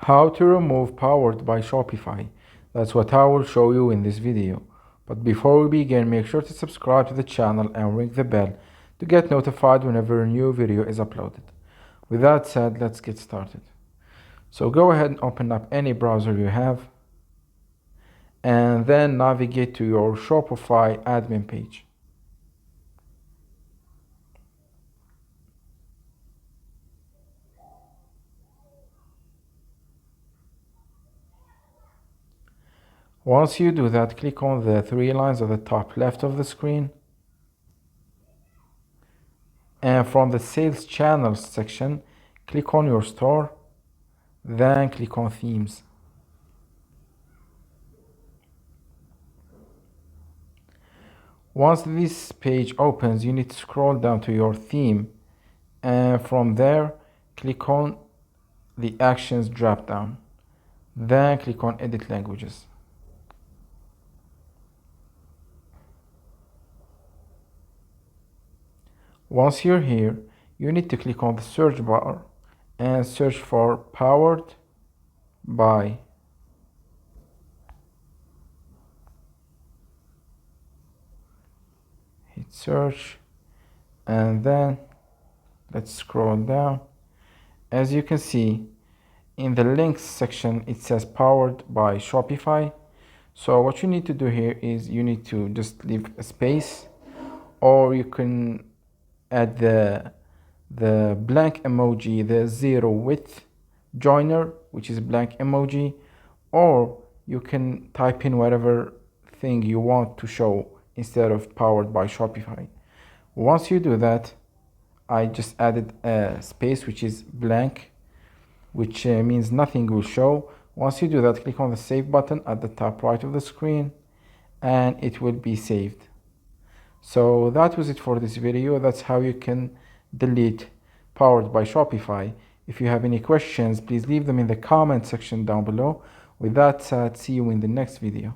How to remove powered by Shopify. That's what I will show you in this video. But before we begin, make sure to subscribe to the channel and ring the bell to get notified whenever a new video is uploaded. With that said, let's get started. So go ahead and open up any browser you have and then navigate to your Shopify admin page. Once you do that, click on the three lines at the top left of the screen. And from the sales channels section, click on your store, then click on themes. Once this page opens, you need to scroll down to your theme, and from there, click on the actions drop down, then click on edit languages. Once you're here, you need to click on the search bar and search for powered by. Hit search and then let's scroll down. As you can see, in the links section it says powered by Shopify. So what you need to do here is you need to just leave a space, or you can add the blank emoji, the zero width joiner, which is blank emoji, or you can type in whatever thing you want to show instead of powered by Shopify. Once you do that, I just added a space which is blank, which means nothing will show. Once you do that, click on the save button at the top right of the screen and it will be saved. So that was it for this video. That's how you can delete powered by Shopify. If you have any questions, please leave them in the comment section down below. With that said, see you in the next video.